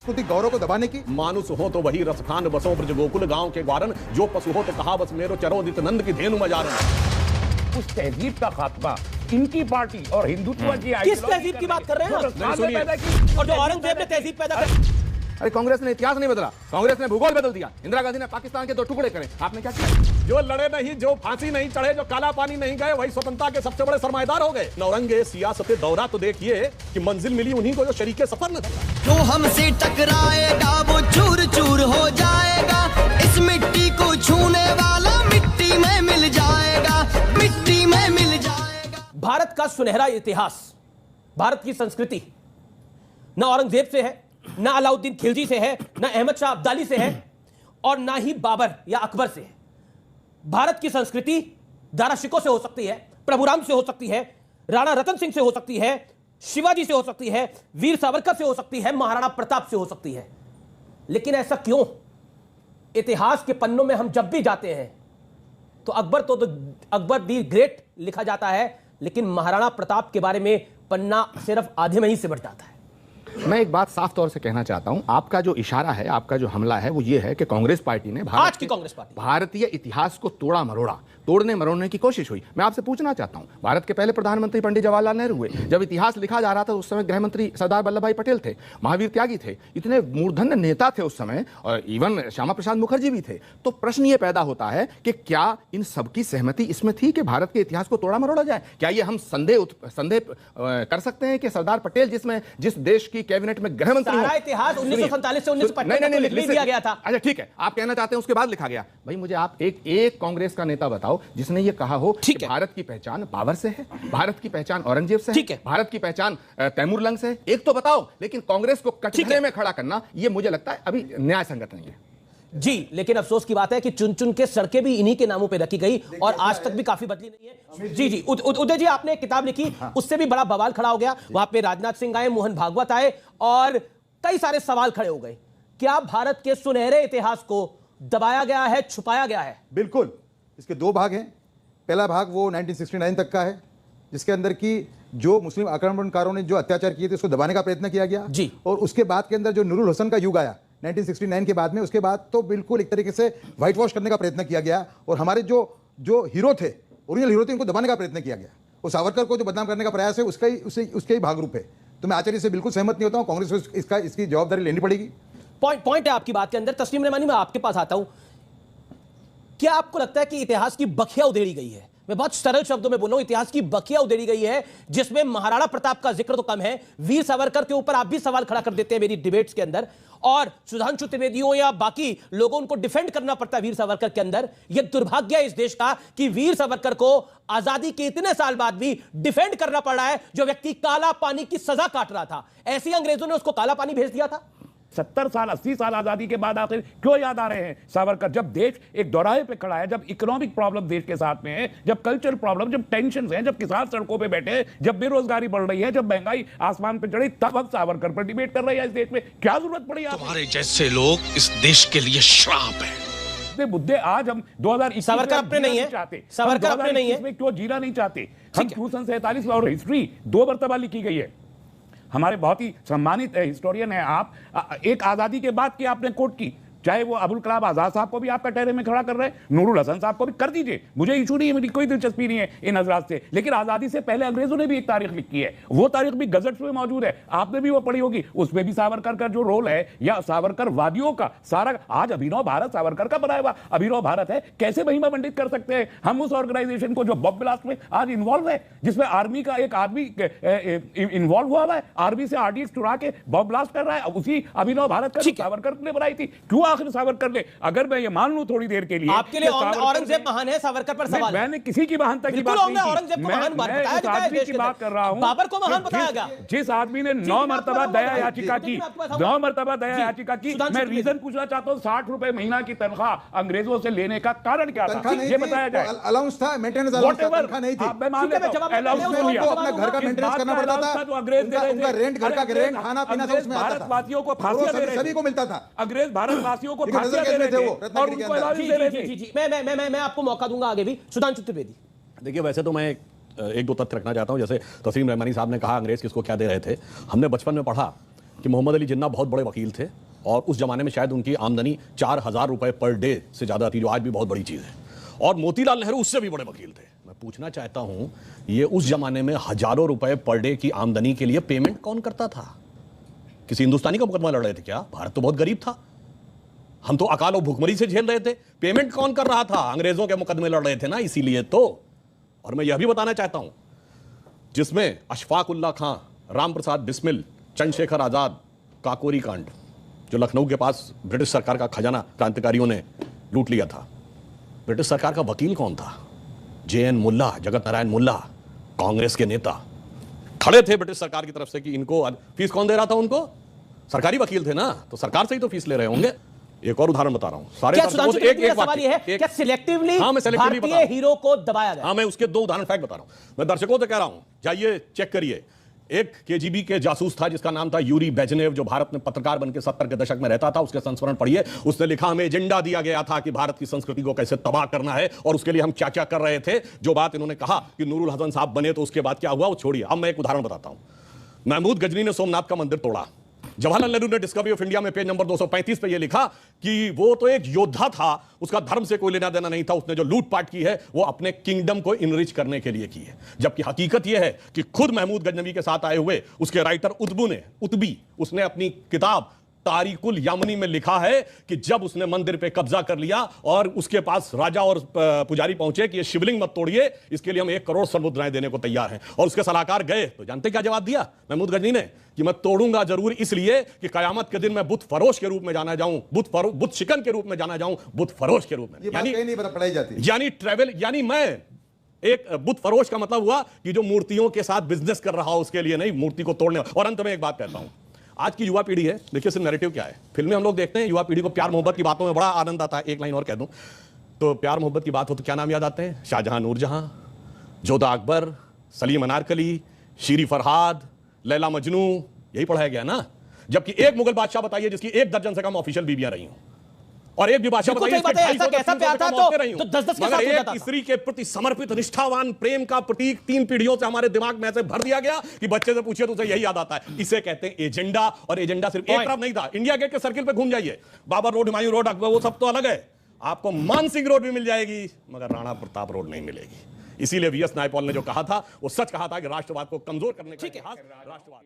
गौरव को दबाने की। मानुष हो तो वही रसखान बसों ब्रज गोकुल गांव के ग्वारन, जो पशु हो तो कहा बस मेरो चरोदित नंद की धेनु मजारन। उस तहजीब का खात्मा इनकी पार्टी और हिंदुत्व की किस तहजीब की बात कर रहे हैं और जो औरंगजेब ने तहजीब पैदा कर। अरे कांग्रेस ने इतिहास नहीं बदला, कांग्रेस ने भूगोल बदल दिया। इंदिरा गांधी ने पाकिस्तान के 2 टुकड़े करे, आपने क्या किया? जो लड़े नहीं, जो फांसी नहीं चढ़े, जो काला पानी नहीं गए, वही स्वतंत्रता के सबसे बड़े सरमाएदार हो गए। नौरंगे सियासत दौरा तो देखिए कि मंजिल मिली उन्हीं को जो शरीके सफर न था। जो हमसे टकराएगा वो चूर चूर हो जाएगा, इस मिट्टी को छूने वाला मिट्टी में मिल जाएगा, मिट्टी में मिल जाएगा। भारत का सुनहरा इतिहास, भारत की संस्कृति न औरंगजेब से है, ना अलाउद्दीन खिलजी से है, ना अहमद शाह अब्दाली से है, और ना ही बाबर या अकबर से है। भारत की संस्कृति दारा शिकोह से हो सकती है, प्रभुराम से हो सकती है, राणा रतन सिंह से हो सकती है, शिवाजी से हो सकती है, वीर सावरकर से हो सकती है, महाराणा प्रताप से हो सकती है। लेकिन ऐसा क्यों? इतिहास के पन्नों में हम जब भी जाते हैं तो अकबर दी ग्रेट लिखा जाता है, लेकिन महाराणा प्रताप के बारे में पन्ना सिर्फ आधे में ही सिमट जाता है। मैं एक बात साफ तौर से कहना चाहता हूं, आपका जो इशारा है, आपका जो हमला है वो ये है कि कांग्रेस पार्टी ने आज की कांग्रेस पार्टी भारतीय इतिहास को तोड़ा मरोड़ा, तोड़ने मरोड़ने की कोशिश हुई। मैं आपसे पूछना चाहता हूं, भारत के पहले प्रधानमंत्री पंडित जवाहरलाल नेहरू हुए, जब इतिहास लिखा जा रहा था उस समय गृह मंत्री सरदार वल्लभ भाई पटेल थे, महावीर त्यागी थे, इतने मूर्धन्य नेता थे उस समय, और इवन श्यामा प्रसाद मुखर्जी भी थे। तो प्रश्न ये पैदा होता है कि क्या इन सबकी सहमति इसमें थी कि भारत के इतिहास को तोड़ा मरोड़ा जाए? क्या ये हम संदेह कर सकते हैं कि सरदार पटेल जिस देश की कैबिनेट में गृह सारा इतिहास 1947 से 1955 तक लिख दिया गया था। अच्छा ठीक है, आप कहना चाहते हैं उसके बाद लिखा गया। भाई मुझे आप एक कांग्रेस का नेता बताओ जिसने ये कहा हो कि भारत की पहचान बाबर से है, भारत की पहचान औरंगजेब से है, भारत की पहचान तैमूरलंग से है। एक तो बताओ, लेकिन कांग्रेस को कटघरे में खड़ा करना ये मुझे लगता है अभी न्याय संगत नहीं है जी। लेकिन अफसोस की बात है कि चुन चुन के सड़कें भी इन्हीं के नामों पे रखी गई और आज तक भी काफी बदली नहीं है। जी उदय जी, आपने एक किताब लिखी, उससे भी बड़ा बवाल खड़ा हो गया। वहां पे राजनाथ सिंह आए, मोहन भागवत आए और कई सारे सवाल खड़े हो गए। क्या भारत के सुनहरे इतिहास को दबाया गया है, छुपाया गया है? बिल्कुल। इसके 2 भाग हैं। पहला भाग वो 1969 तक का है, जिसके अंदर की जो मुस्लिम आक्रमणकारों ने जो अत्याचार किए थे उसको दबाने का प्रयत्न किया गया जी। और उसके बाद के अंदर जो नूरुल हसन का युग आया 1969 के बाद में, उसके बाद तो बिल्कुल एक तरीके से व्हाइट वॉश करने का प्रयत्न किया गया और हमारे जो हीरो थे, ओरिजिनल हीरो थे, उनको दबाने का प्रयत्न किया गया। वो सावरकर को जो बदनाम करने का प्रयास है उसके ही भाग रूप है। तो मैं आचार्य से बिल्कुल सहमत नहीं होता हूं। कांग्रेस को इसकी जवाबदारी लेनी पड़ेगी। पॉइंट है आपकी बात के अंदर। तस्लीम रहमानी, मैं आपके पास आता हूं। क्या आपको लगता है कि इतिहास की बखिया उधेड़ी गई है? मैं बहुत सरल शब्दों में बोल रहा हूं, इतिहास की बखिया उधेड़ी गई है, जिसमें महाराणा प्रताप का जिक्र तो कम है, वीर सावरकर के ऊपर आप भी सवाल खड़ा कर देते हैं मेरी डिबेट्स के अंदर, और सुधांशु त्रिवेदियों या बाकी लोगों उनको डिफेंड करना पड़ता है वीर सावरकर के अंदर। यह दुर्भाग्य है इस देश का कि वीर सावरकर को आजादी के इतने साल बाद भी डिफेंड करना पड़ रहा है, जो व्यक्ति काला पानी की सजा काट रहा था। ऐसे ही अंग्रेजों ने उसको काला पानी भेज दिया था। 70 साल 80 साल आजादी के बाद आखिर क्यों याद आ रहे हैं सावरकर? जब देश एक दौराहे पे खड़ा है, जब इकोनॉमिक प्रॉब्लम देश के साथ में है, जब कल्चरल प्रॉब्लम, जब टेंशन हैं, जब किसान सड़कों पे बैठे हैं, जब बेरोजगारी बढ़ रही है, जब महंगाई आसमान पे चढ़ी, तब हम सावरकर पर डिबेट कर रहे हैं। इस देश में क्या जरूरत पड़ी? तुम्हारे जैसे लोग इस देश के लिए श्राप है। मुद्दे आज हम 2021 सावरकर अपने नहीं है, सावरकर अपने नहीं है, क्यों जीना नहीं चाहते हम? 247 और हिस्ट्री 2 मरतबा लिखी गई है। हमारे बहुत ही सम्मानित हिस्टोरियन है आप, एक आजादी के बाद की आपने कोट की, चाहे वो अबुल कलाम आजाद साहब को भी आप कटहरे में खड़ा कर रहे हैं, नूरुल हसन साहब को भी कर दीजिए, मुझे इशू नहीं है, मेरी कोई दिलचस्पी नहीं है इन हजरात से। लेकिन आजादी से पहले अंग्रेजों ने भी एक तारीख लिखी है, वो तारीख भी गजट में मौजूद है, आपने भी वो पढ़ी होगी। उसमें भी सावरकर का जो रोल है या सावरकर वादियों का सारा, आज अभिनव भारत सावरकर का बनाया हुआ अभिनव भारत है, कैसे महिमा मंडित कर सकते हैं हम उस ऑर्गेनाइजेशन को जो बॉम्ब ब्लास्ट में आज इन्वॉल्व है, जिसमें आर्मी का एक आदमी इन्वॉल्व हुआ है, आर्मी से आरडीएक्स चुरा के बॉम्ब ब्लास्ट कर रहा है, उसी अभिनव भारत का सावरकर ने बनाई थी। क्यों आखिर सावरकर ने? अगर मैं ये मान लूं थोड़ी देर के लिए, आपके लिए औरंगजेब महान है, सावरकर पर सवाल। मैंने किसी की महानता की बात नहीं की, औरंगजेब को महान बताया गया है, की बात कर रहा हूं, बाबर को महान बताया गया। जिस आदमी ने 9 मरतबा दया याचिका की, 9 मरतबा दया याचिका की, मैं रीजन पूछना चाहता हूं, 60 रुपए महीना की तनख्वाह अंग्रेजों से लेने का कारण क्या था? ये बताया जाए। अलाउंस था, मेंटेनेंस अलाउंस था, तनख्वाह नहीं थी। मैं मान लेता हूं, अलाउंस नहीं उनको अपना घर का मेंटेनेंस करना पड़ता था, तो अंग्रेज दे रहे थे, उनका रेंट, घर का रेंट, खाना पीना सब उसमें आता था, भारतवासियों को फांसियां दे रहे थे, सभी को मिलता था। अंग्रेज भारतवासियों को फांसियां दे रहे थे और उनको अलाउंस दे रहे थे। मैं आपको मौका दूंगा आगे भी। सुधांशु त्रिवेदी, देखिए वैसे तो मैं एक दो तथ्य रखना चाहता हूं। जैसे तस्लीम रहमानी साहब ने कहा अंग्रेज किसको क्या दे रहे थे, हमने बचपन में पढ़ा कि मोहम्मद अली जिन्ना बहुत बड़े वकील थे और उस जमाने में शायद उनकी आमदनी 4,000 रुपए पर डे से ज्यादा थी, जो आज भी बहुत बड़ी चीज है। और मोतीलाल नेहरू उससे भी बड़े वकील थे। मैं पूछना चाहता हूं, ये उस जमाने में हजारों रुपए पर डे की आमदनी के लिए पेमेंट कौन करता था? किसी हिंदुस्तानी का मुकदमा लड़ रहे थे क्या? भारत तो बहुत गरीब था, हम तो अकाल और भूखमरी से झेल रहे थे। पेमेंट कौन कर रहा था? अंग्रेजों के मुकदमे लड़ रहे थे ना, इसीलिए तो। और मैं यह भी बताना चाहता हूं, जिसमें अशफाक उल्ला खां, राम प्रसाद बिस्मिल, चंद्रशेखर आजाद, काकोरी कांड, जो लखनऊ के पास ब्रिटिश सरकार का खजाना क्रांतिकारियों ने लूट लिया था, ब्रिटिश सरकार का वकील कौन था? JN मुल्ला, जगत नारायण मुल्ला, कांग्रेस के नेता खड़े थे ब्रिटिश सरकार की तरफ से कि इनको फीस कौन दे रहा था? उनको सरकारी वकील थे ना, तो सरकार से ही तो फीस ले रहे होंगे। एक और उदाहरण बता रहा हूं, सारे सवाल ये है, क्या सिलेक्टिवली भारतीय हीरो को दबाया गया? हाँ, मैं उसके 2 उदाहरण फैक्ट बता रहा हूं। मैं दर्शकों से कह रहा हूं, जाइए चेक करिए। एक KGB के जासूस था जिसका नाम था यूरी बेजनेव, जो भारत में पत्रकार बनकर 70 के दशक में रहता था। उसके संस्मरण पढ़िए। उसने लिखा, हमें एजेंडा दिया गया था कि भारत की संस्कृति को कैसे तबाह करना है और उसके लिए हम क्या क्या कर रहे थे। जो बात इन्होंने कहा कि नूरुल हसन साहब बने तो उसके बाद क्या हुआ, वो छोड़िए। अब मैं एक उदाहरण बताता हूं। महमूद गजनी ने सोमनाथ का मंदिर तोड़ा। जवाहरलाल नेहरू ने डिस्कवरी ऑफ इंडिया में पेज नंबर 235 पे ये लिखा कि वो तो एक योद्धा था, उसका धर्म से कोई लेना देना नहीं था, उसने जो लूटपाट की है वो अपने किंगडम को इनरिच करने के लिए की है। जबकि हकीकत यह है कि खुद महमूद गजनवी के साथ आए हुए उसके राइटर उतबी उसने अपनी किताब तारिकुल यामनी में लिखा है कि जब उसने मंदिर पे कब्जा कर लिया और उसके पास राजा और पुजारी पहुंचे कि ये शिवलिंग मत तोड़िए, इसके लिए हम 1 करोड़ स्वर्ण मुद्राएं देने को तैयार हैं। और उसके सलाहकार गए तो जानते क्या जवाब दिया महमूद गजनी ने? कि मैं तोड़ूंगा जरूर, इसलिए कि कयामत के दिन मैं बुत फरोश के रूप में जाना जाऊं, बुत शिकन के रूप में जाना जाऊं, बुत फरोश के रूप में। यानी ट्रेवल, यानी मैं एक बुत फरोश का मतलब हुआ कि जो मूर्तियों के साथ बिजनेस कर रहा हो उसके लिए नहीं, मूर्ति को तोड़ने। और अंत में एक बात कहता हूं, आज की युवा पीढ़ी है, देखिए सिर्फ नैरेटिव क्या है। फिल्में हम लोग देखते हैं, युवा पीढ़ी को प्यार मोहब्बत की बातों में बड़ा आनंद आता है। एक लाइन और कह दूं तो प्यार मोहब्बत की बात हो तो क्या नाम याद आते हैं? शाहजहां, नूरजहां, जोधा अकबर, सलीम अनारकली, शीरी फरहाद, लैला मजनू, यही पढ़ाया गया ना। जबकि एक मुगल बादशाह बताइए जिसकी 1 दर्जन से कम ऑफिशियल बीवियां रही हूं, और एक भी बादशाह बताइए ऐसा कैसा प्यार था तो 10-10 के साथ होता था। स्त्री के प्रति समर्पित निष्ठावान प्रेम का प्रतीक 3 पीढ़ियों से हमारे दिमाग में ऐसे भर दिया गया कि बच्चे से पूछिए तो उसे यही याद आता है। इसे कहते हैं एजेंडा। और एजेंडा सिर्फ एक तरफ नहीं था। इंडिया गेट के सर्किल पे घूम जाइए, बाबर रोड, हुमायूं रोड, अकबर, वो सब तो अलग है। आपको मानसिंह रोड भी मिल जाएगी मगर राणा प्रताप रोड नहीं मिलेगी। इसीलिए VS नायपॉल ने जो कहा था वो सच कहा था कि राष्ट्रवाद को कमजोर करने का इतिहास राष्ट्रवाद